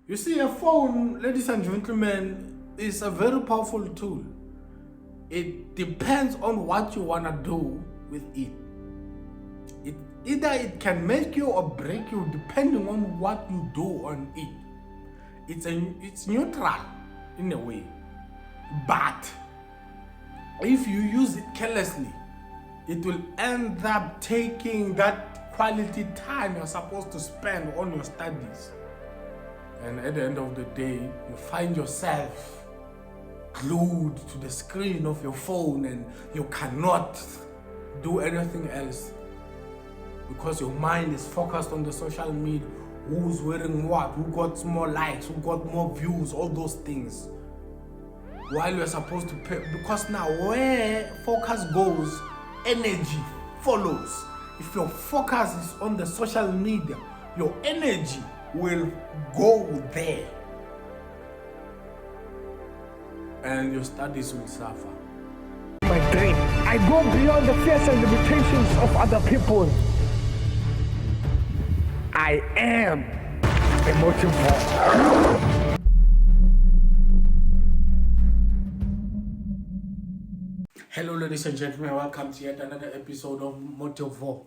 You see, a phone, ladies and gentlemen, is a very powerful tool. It depends on what you want to do with it. Either it can make you or break you depending on what you do on it. It's neutral in a way. But if you use it carelessly, it will end up taking that quality time you're supposed to spend on your studies. And at the end of the day, you find yourself glued to the screen of your phone and you cannot do anything else because your mind is focused on the social media. Who's wearing what, who got more likes, who got more views, all those things. While you're supposed to pay, because now where focus goes, energy follows. If your focus is on the social media, your energy will go there and your studies will suffer. My dream. I go beyond the fears and limitations of other people. I am a Motivore. Hello ladies and gentlemen, welcome to yet another episode of Motivore.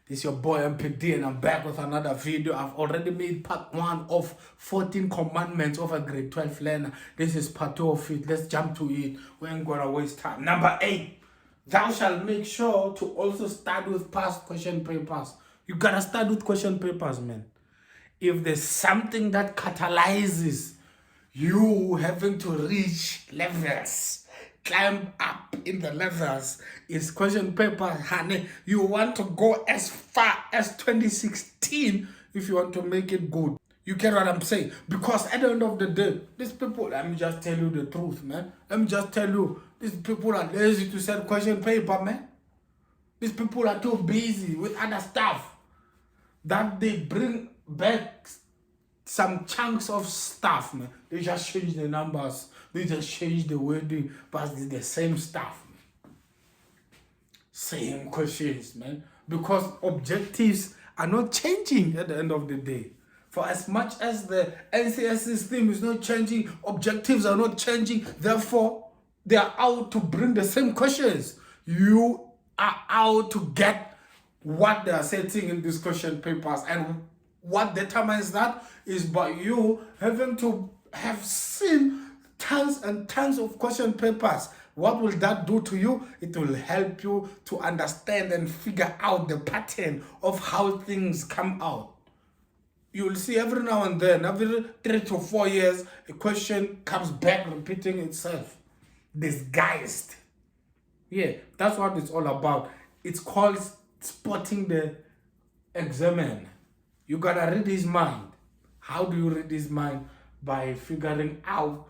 This is your boy MPD and I'm back with another video. I've already made part 1 of 14 commandments of a grade 12 learner. This is part 2 of it. Let's jump to it. We ain't gonna waste time. Number 8. Thou shalt make sure to also start with past question papers. You gotta start with question papers, man. If there's something that catalyzes you having to reach levels, climb up in the levels, is question paper, honey. You want to go as far as 2016 if you want to make it good. You get what I'm saying? Because at the end of the day, these people, let me just tell you the truth, man. Let me just tell you, these people are lazy to send question paper, man. These people are too busy with other stuff that they bring back some chunks of stuff, man. They just change the numbers. They just change the wording, but it's the same stuff, man. Same questions, man. Because objectives are not changing at the end of the day. For as much as the NCS system is not changing, objectives are not changing. Therefore, they are out to bring the same questions. You are out to get what they are setting in these question papers, and what determines that is by you having to have seen tons and tons of question papers. What will that do to you? It will help you to understand and figure out the pattern of how things come out. You will see every now and then, every 3 to 4 years, a question comes back repeating itself, disguised. Yeah, that's what it's all about. It's called spotting the examiner. You gotta read his mind. How do you read his mind? By figuring out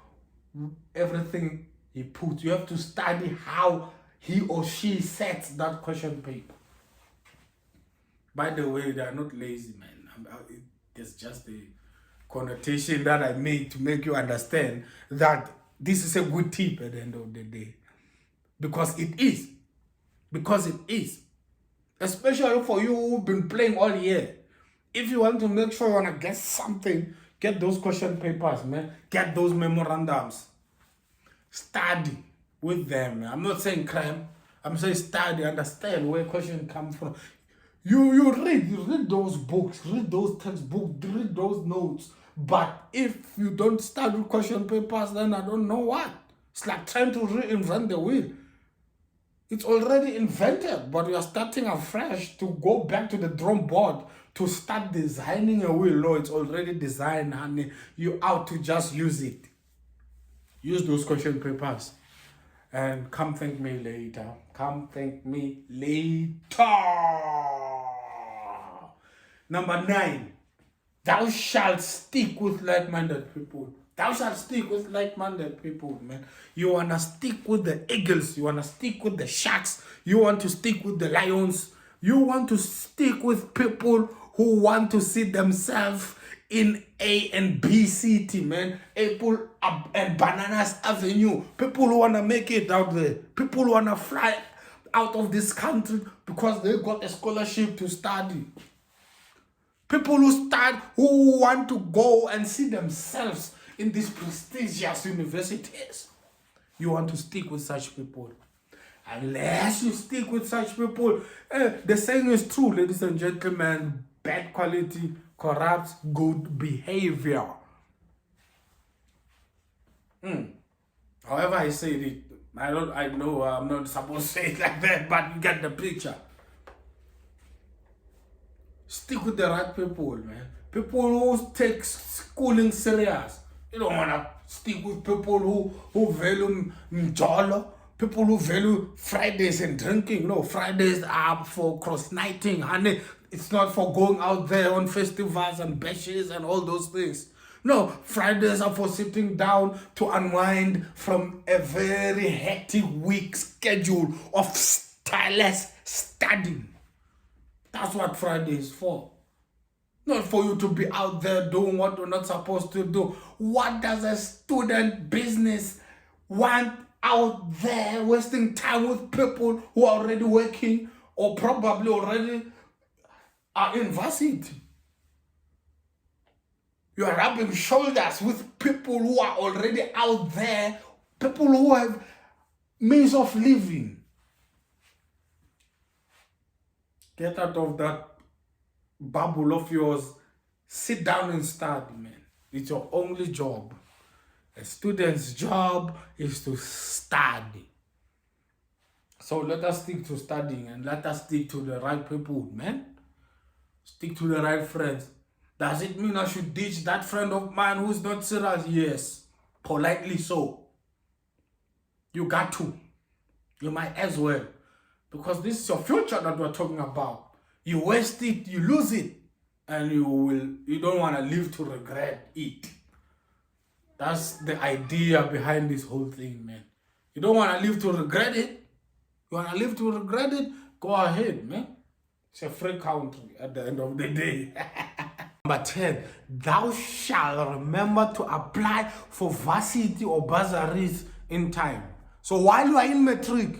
everything he puts. You have to study how he or she sets that question paper. By the way, they are not lazy, man. It's just a connotation that I made to make you understand that this is a good tip at the end of the day. Because it is. Because it is. Especially for you who've been playing all year. If you want to make sure you want to get something, get those question papers, man. Get those memorandums. Study with them. I'm not saying crime. I'm saying study, understand where questions come from. You read those books, read those textbooks, read those notes. But if you don't study question papers, then I don't know what. It's like trying to reinvent the wheel. It's already invented, but we are starting afresh to go back to the drawing board to start designing a wheel. No, it's already designed, honey. You're out to just use it. Use those question papers. And come thank me later. Come thank me later. Number 9. Thou shalt stick with like-minded people. Thou shalt stick with like-minded people, man. You want to stick with the eagles. You want to stick with the sharks. You want to stick with the lions. You want to stick with people who want to see themselves in A and B city, man. Apple and Bananas Avenue. People who want to make it out there. People who want to fly out of this country because they got a scholarship to study. People who want to go and see themselves in these prestigious universities. You want to stick with such people. Unless you stick with such people, the saying is true, ladies and gentlemen, bad quality corrupts good behavior. However I say it, I know I'm not supposed to say it like that, but you get the picture. Stick with the right people, man. People who take schooling serious. You don't want to stick with people who value njolo, people who value Fridays and drinking. No, Fridays are for cross-nighting, honey. It's not for going out there on festivals and bashes and all those things. No, Fridays are for sitting down to unwind from a very hectic week schedule of tireless studying. That's what Friday is for. Not for you to be out there doing what you're not supposed to do. What does a student business want out there wasting time with people who are already working or probably already are in varsity? You are rubbing shoulders with people who are already out there, people who have means of living. Get out of that bubble of yours. Sit down and study, man. It's your only job. A student's job is to study. So let us stick to studying and let us stick to the right people, man. Stick to the right friends. Does it mean I should ditch that friend of mine who's not serious? Yes. Politely so. You got to. You might as well. Because this is your future that we're talking about. You waste it, you lose it, and you don't want to live to regret it. That's the idea behind this whole thing, man. You don't want to live to regret it. You want to live to regret it? Go ahead, man. It's a free country at the end of the day. Number 10, thou shalt remember to apply for varsity or bursaries in time. So while you are in Matric,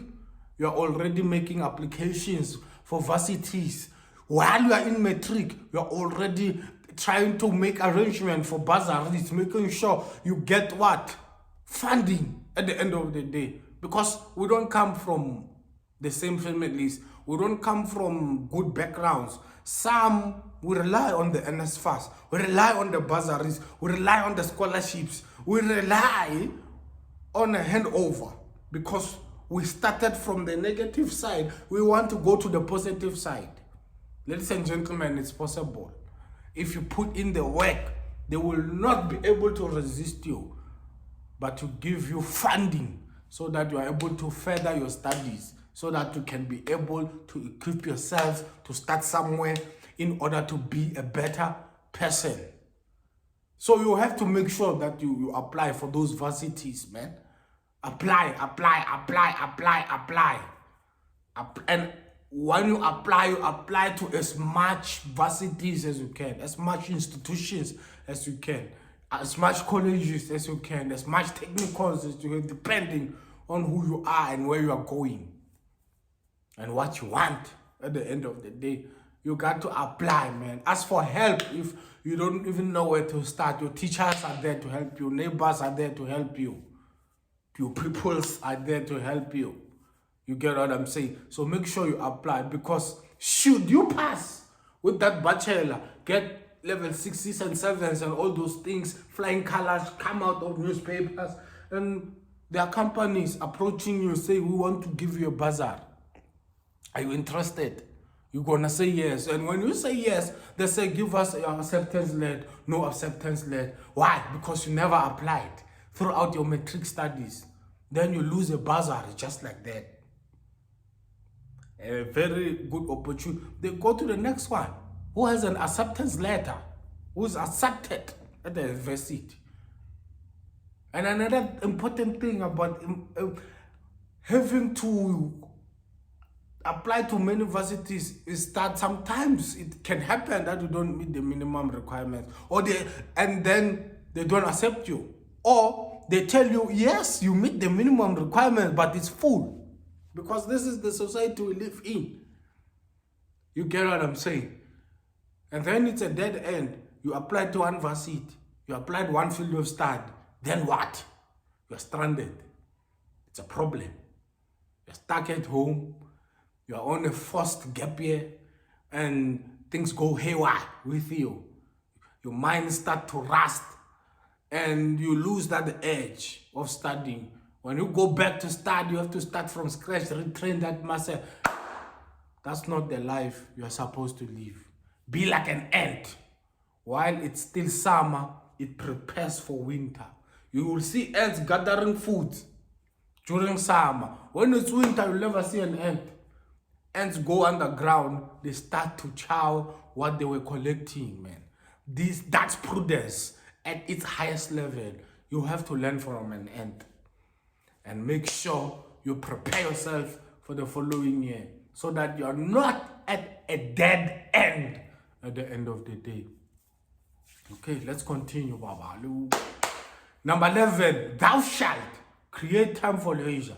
you are already making applications for varsities. While you are in Matric, you are already trying to make arrangements for bursaries, making sure you get what? Funding at the end of the day. Because we don't come from the same families. We don't come from good backgrounds. Some, we rely on the NSFAS. We rely on the bursaries. We rely on the scholarships. We rely on a handover because we started from the negative side. We want to go to the positive side. Ladies and gentlemen, it's possible. If you put in the work, they will not be able to resist you, but to give you funding so that you are able to further your studies, so that you can be able to equip yourselves to start somewhere in order to be a better person. So you have to make sure that you apply for those varsities, man. Apply. And when you apply to as much varsities as you can, as much institutions as you can, as much colleges as you can, as much technicals as you can, depending on who you are and where you are going and what you want at the end of the day. You got to apply, man. Ask for help if you don't even know where to start. Your teachers are there to help you. Neighbors are there to help you. Your peoples are there to help you. You get what I'm saying? So make sure you apply, because should you pass with that bachelor, get level 6s and 7s and all those things, flying colors, come out of newspapers, and there are companies approaching you, say, we want to give you a bursary. Are you interested? You're gonna say yes. And when you say yes, they say, give us your acceptance letter. No acceptance letter. Why? Because you never applied throughout your Matric studies. Then you lose a bursary just like that. A very good opportunity. They go to the next one. Who has an acceptance letter? Who's accepted at the university? And another important thing about having to apply to many universities is that sometimes it can happen that you don't meet the minimum requirements, and then they don't accept you, or they tell you, yes, you meet the minimum requirements, but it's full, because this is the society we live in. You get what I'm saying? And then it's a dead end. You applied to one varsity, you applied one field of study, then what? You're stranded. It's a problem. You're stuck at home, you're on a forced gap year, and things go haywire with you. Your mind starts to rust, and you lose that edge of studying. When you go back to study, you have to start from scratch, retrain that muscle. That's not the life you are supposed to live. Be like an ant. While it's still summer, it prepares for winter. You will see ants gathering food during summer. When it's winter, you'll never see an ant. Ants go underground, they start to chow what they were collecting, man. That's prudence at its highest level. You have to learn from an ant. And make sure you prepare yourself for the following year, so that you're not at a dead end at the end of the day. Okay, let's continue, Baba. Number 11, thou shalt create time for leisure.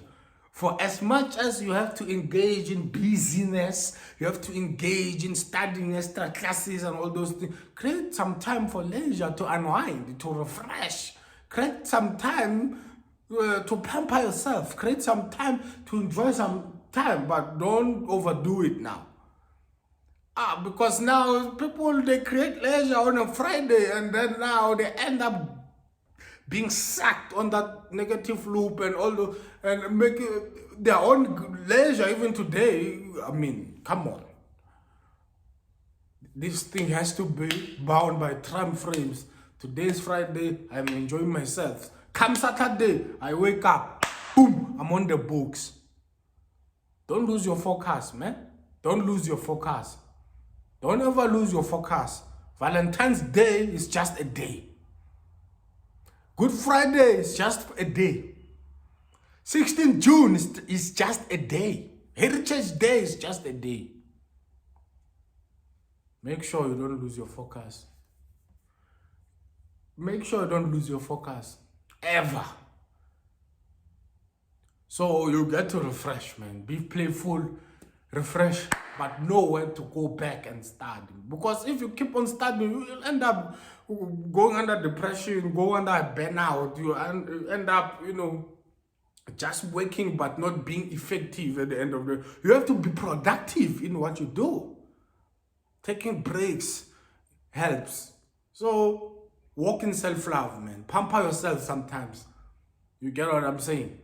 For as much as you have to engage in busyness, you have to engage in studying extra classes and all those things, create some time for leisure, to unwind, to refresh. Create some time to pamper yourself. Create some time to enjoy some time, but don't overdo it now. Because now people, they create leisure on a Friday, and then now they end up being sucked on that negative loop and all the, and make their own leisure even today. I mean, come on. This thing has to be bound by time frames. Today's Friday, I'm enjoying myself. Come Saturday, I wake up, boom, I'm on the books. Don't lose your focus, man. Don't lose your focus. Don't ever lose your focus. Valentine's Day is just a day. Good Friday is just a day. 16th June is just a day. Heritage Day is just a day. Make sure you don't lose your focus. Make sure you don't lose your focus. Ever. So you get to refresh, man. Be playful, refresh, but know when to go back and study. Because if you keep on studying, you'll end up going under depression, go under burnout. You end up, just working but not being effective at the end of the day. You have to be productive in what you do. Taking breaks helps. So walk in self-love, man. Pamper yourself sometimes. You get what I'm saying?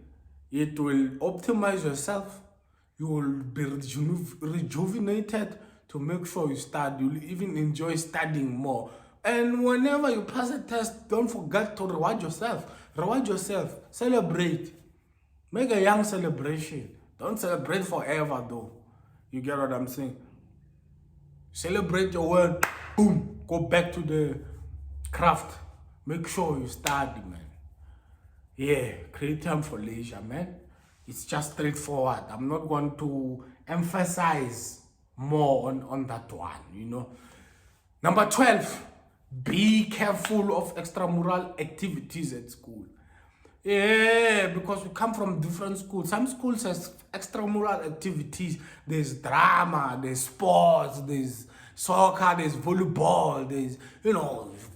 It will optimize yourself. You will be rejuvenated to make sure you study. You'll even enjoy studying more. And whenever you pass a test, don't forget to reward yourself. Reward yourself. Celebrate. Make a young celebration. Don't celebrate forever though. You get what I'm saying? Celebrate your word. Boom. Go back to the craft. Make sure you study, man. Yeah, create time for leisure, man. It's just straightforward. I'm not going to emphasize more on that one, Number 12, be careful of extramural activities at school. Yeah, because we come from different schools. Some schools has extramural activities. There's drama, there's sports, there's soccer, there's volleyball, there's,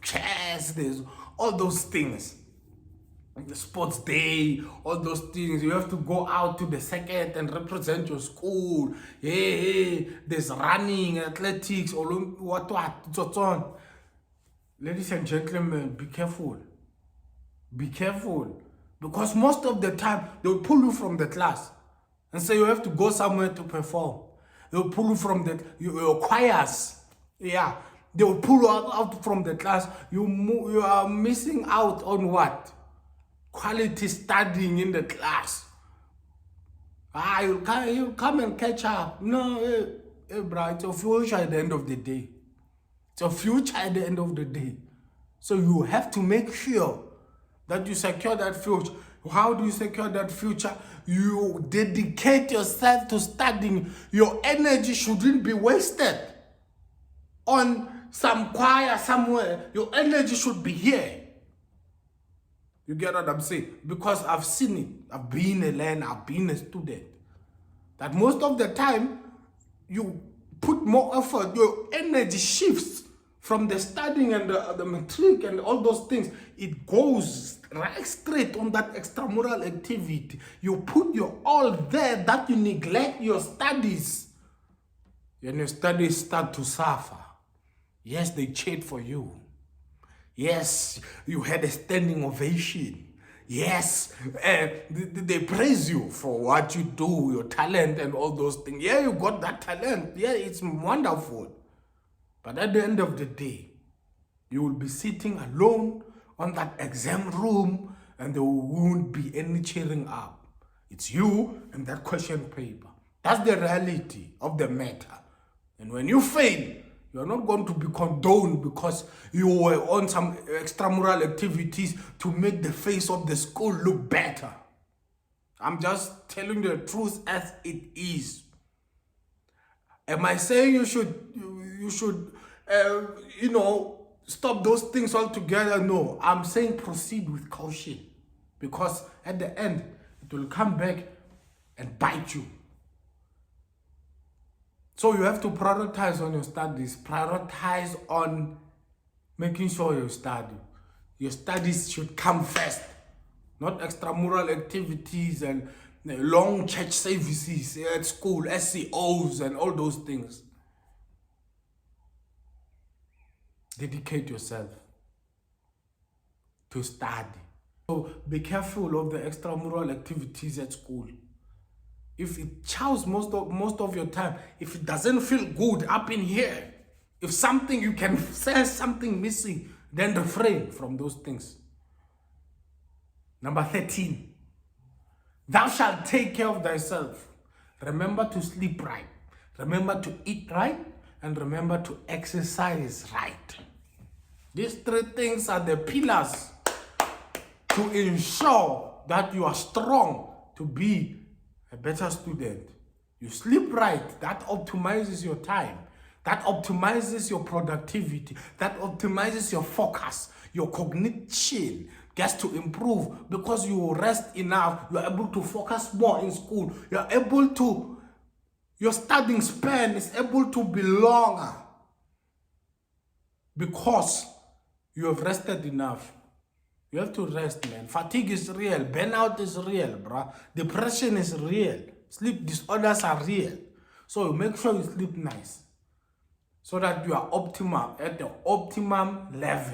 chess, there's all those things. The sports day, all those things. You have to go out to the circuit and represent your school. Hey, there's running, athletics, what, it's on. Ladies and gentlemen, be careful. Be careful. Because most of the time, they'll pull you from the class and say you have to go somewhere to perform. They'll pull you from your choirs. Yeah, they'll pull you out from the class. You are missing out on what? Quality studying in the class. You come and catch up. No, hey, bro, it's your future at the end of the day. It's your future at the end of the day. So you have to make sure that you secure that future. How do you secure that future? You dedicate yourself to studying. Your energy shouldn't be wasted on some choir somewhere. Your energy should be here. You get what I'm saying? Because I've seen it. I've been a learner. I've been a student. That most of the time, you put more effort. Your energy shifts From the studying and the matric and all those things, it goes right straight on that extramural activity. You put your all there that you neglect your studies. And your studies start to suffer. Yes, they cheered for you. Yes, you had a standing ovation. Yes, they praise you for what you do, your talent and all those things. Yeah, you got that talent. Yeah, it's wonderful. But at the end of the day, you will be sitting alone on that exam room and there won't be any cheering up. It's you and that question paper. That's the reality of the matter. And when you fail, you're not going to be condoned because you were on some extramural activities to make the face of the school look better. I'm just telling the truth as it is. Am I saying you should stop those things altogether? No, I'm saying proceed with caution, because at the end it will come back and bite you. So you have to prioritize on your studies. Prioritize on making sure you study. Your studies should come first, not extramural activities and long church services at school, SCOs and all those things. Dedicate yourself to study. So be careful of the extramural activities at school. If it chows most of your time, if it doesn't feel good up in here, if something you can sense something missing, then refrain from those things. Number 13, thou shalt take care of thyself. Remember to sleep right. Remember to eat right. And remember to exercise right. These three things are the pillars to ensure that you are strong to be a better student. You sleep right, that optimizes your time, that optimizes your productivity, that optimizes your focus, your cognition gets to improve because you rest enough, you're able to focus more in school, your studying span is able to be longer because you have rested enough. You have to rest, man. Fatigue is real. Burnout is real, bruh. Depression is real. Sleep disorders are real. So make sure you sleep nice so that you are optimal, at the optimum level.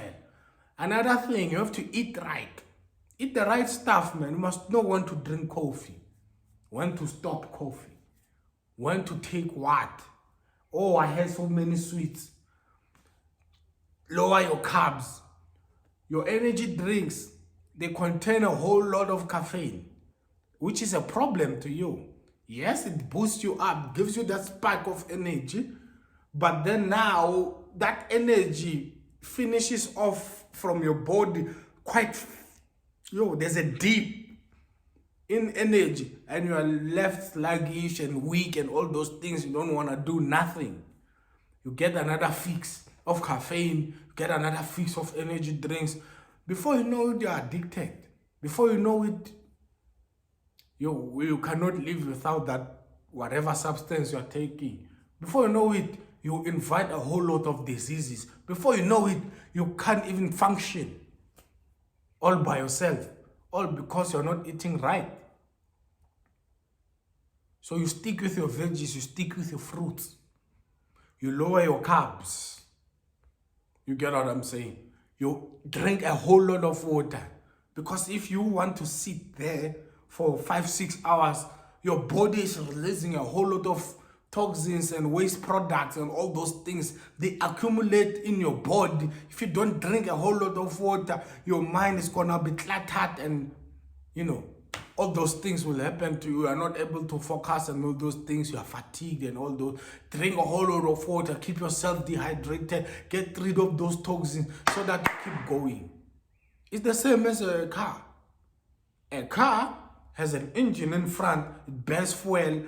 Another thing, you have to eat right. Eat the right stuff, man. You must know when to drink coffee, when to stop coffee, when to take what. Oh, I had so many sweets. Lower your carbs. Your energy drinks, they contain a whole lot of caffeine, which is a problem to you. Yes, it boosts you up, gives you that spike of energy, but then now that energy finishes off from your body there's a dip in energy and you are left sluggish and weak and all those things. You don't want to do nothing. You get another fix of caffeine, get another fix of energy drinks. Before you know it, you're addicted. Before you know it, you cannot live without that whatever substance you're taking. Before you know it, you invite a whole lot of diseases. Before you know it, you can't even function all by yourself, all because you're not eating right. So you stick with your veggies, you stick with your fruits, you lower your carbs. You get what I'm saying? You drink a whole lot of water. Because if you want to sit there for 5-6 hours, your body is releasing a whole lot of toxins and waste products and all those things. They accumulate in your body. If you don't drink a whole lot of water, your mind is gonna be cluttered and, all those things will happen to you. You are not able to focus on all those things. You are fatigued and all those. Drink a whole lot of water. Keep yourself dehydrated. Get rid of those toxins so that you keep going. It's the same as a car. A car has an engine in front. It burns fuel.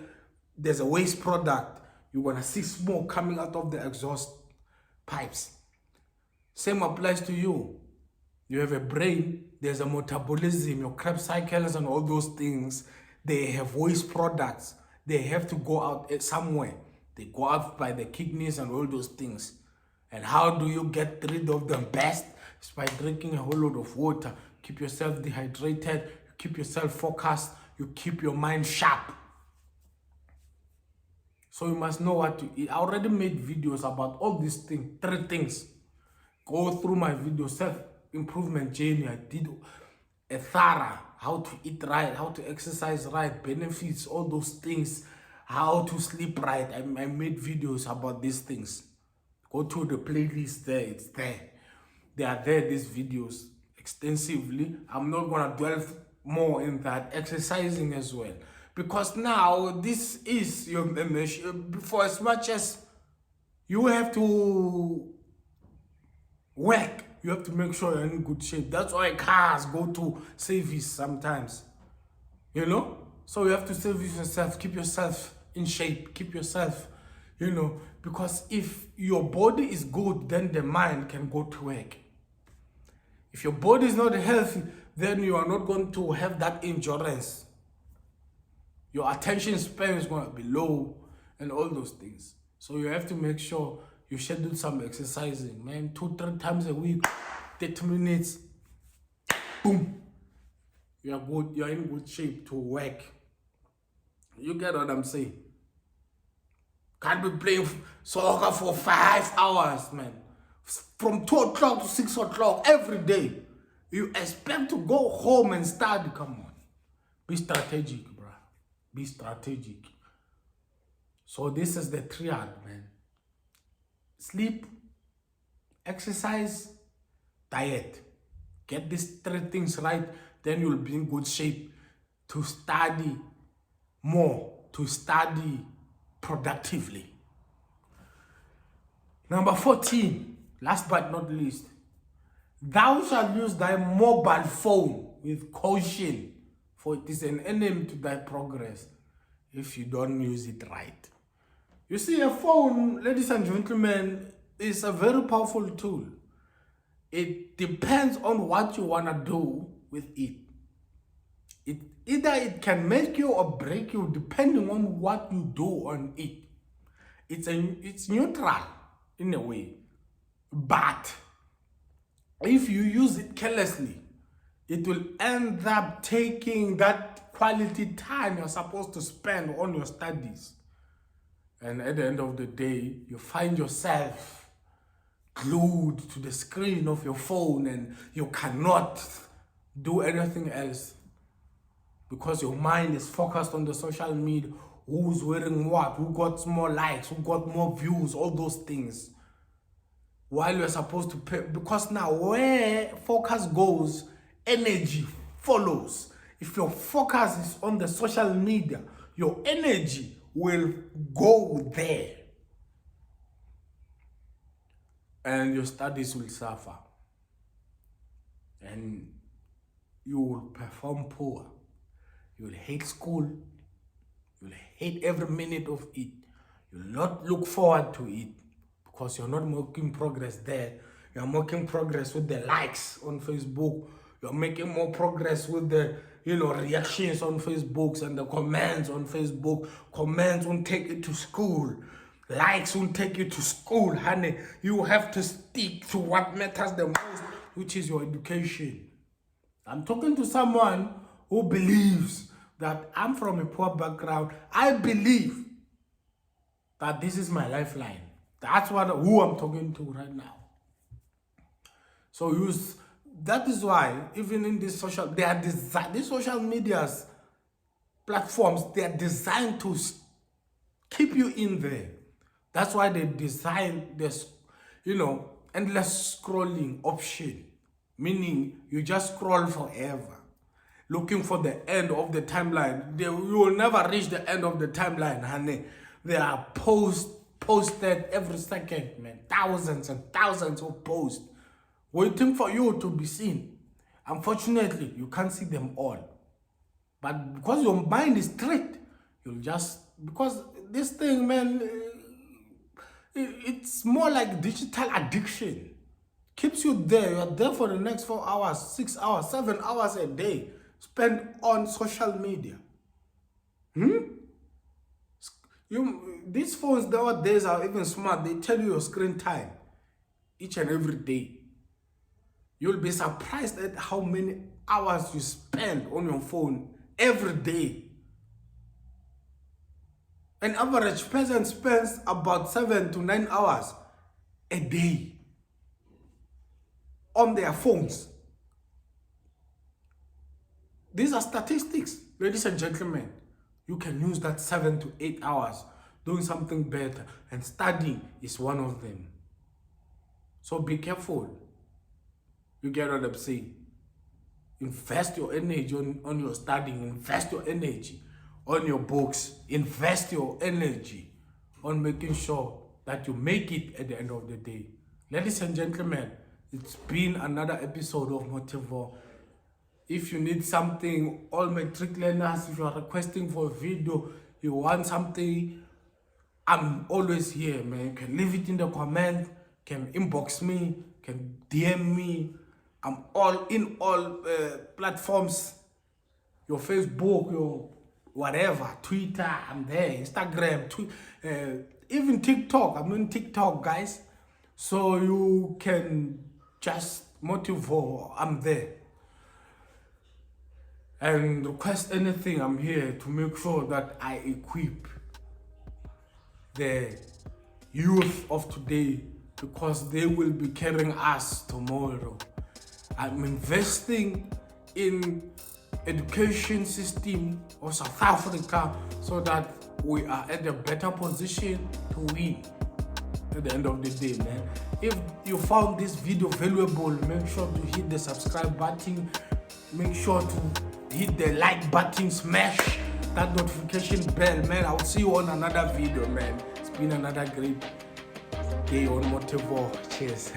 There's a waste product. You're going to see smoke coming out of the exhaust pipes. Same applies to you. You have a brain, there's a metabolism, your Krebs cycles and all those things. They have waste products. They have to go out somewhere. They go out by the kidneys and all those things. And how do you get rid of them best? It's by drinking a whole lot of water. Keep yourself dehydrated, you keep yourself focused, you keep your mind sharp. So you must know what to eat. I already made videos about all these things, 3 things. Go through my video, self-improvement journey. I did a thorough, how to eat right, how to exercise right, benefits, all those things, how to sleep right. I made videos about these things. Go to the playlist there, it's there. They are there, these videos, extensively. I'm not going to dwell more in that. Exercising as well. Because now, this is your membership. For as much as you have to work, you have to make sure you're in good shape. That's why cars go to service sometimes. You know? So you have to service yourself, keep yourself in shape, keep yourself, you know, because if your body is good, then the mind can go to work. If your body is not healthy, then you are not going to have that endurance. Your attention span is going to be low and all those things. So you have to make sure you schedule some exercising, man. 2-3 times a week, 30 minutes, boom. You are good. You are in good shape to work. You get what I'm saying? Can't be playing soccer for 5 hours, man. From 2 o'clock to 6 o'clock every day. You expect to go home and study. Come on. Be strategic, bro. Be strategic. So this is the triad, man. Sleep, exercise, diet. Get these 3 things right, then you'll be in good shape to study more, to study productively. Number 14, last but not least, thou shalt use thy mobile phone with caution, for it is an enemy to thy progress if you don't use it right. You see, a phone, ladies and gentlemen, is a very powerful tool. It depends on what you want to do with it. Either it can make you or break you depending on what you do on it. It's neutral in a way. But if you use it carelessly, it will end up taking that quality time you're supposed to spend on your studies. And at the end of the day, you find yourself glued to the screen of your phone and you cannot do anything else because your mind is focused on the social media. Who's wearing what? Who got more likes? Who got more views? All those things. While you're supposed to pay, because now where focus goes, energy follows. If your focus is on the social media, your energy will go there. And your studies will suffer. And you will perform poor. You will hate school. You will hate every minute of it. You will not look forward to it because you're not making progress there. You're making progress with the likes on Facebook. You're making more progress with the reactions on Facebook and the comments on Facebook. Comments won't take you to school. Likes won't take you to school, honey. You have to stick to what matters the most, which is your education. I'm talking to someone who believes that I'm from a poor background. I believe that this is my lifeline. That's who I'm talking to right now. So that is why even in these social medias platforms, they are designed to keep you in there. That's why they designed this, endless scrolling option, meaning you just scroll forever, looking for the end of the timeline. You will never reach the end of the timeline, honey. They are posted every second, man. Thousands and thousands of posts waiting for you to be seen. Unfortunately, you can't see them all. But because your mind is tricked, because this thing, man, it's more like digital addiction. Keeps you there. You're there for the next 4 hours, 6 hours, 7 hours a day spent on social media. These phones nowadays are even smart. They tell you your screen time. each and every day. You'll be surprised at how many hours you spend on your phone every day. An average person spends about 7 to 9 hours a day on their phones. These are statistics, ladies and gentlemen. You can use that 7 to 8 hours doing something better, and studying is one of them. So be careful. You get what I'm saying? Invest your energy on your studying. Invest your energy on your books. Invest your energy on making sure that you make it at the end of the day. Ladies and gentlemen, it's been another episode of Motivore. If you need something, all Matric learners, if you are requesting for a video, you want something, I'm always here, man. You can leave it in the comment, can inbox me, can DM me. I'm all platforms, your Facebook, your whatever, Twitter, I'm there, Instagram, even TikTok. I'm on TikTok, guys. So you can just Motivore, I'm there. And request anything, I'm here to make sure that I equip the youth of today, because they will be carrying us tomorrow. I'm investing in education system of South Africa so that we are at a better position to win at the end of the day, man. If you found this video valuable, make sure to hit the subscribe button, make sure to hit the like button, smash that notification bell, man. I'll see you on another video, man. It's been another great day on Motivore. Cheers.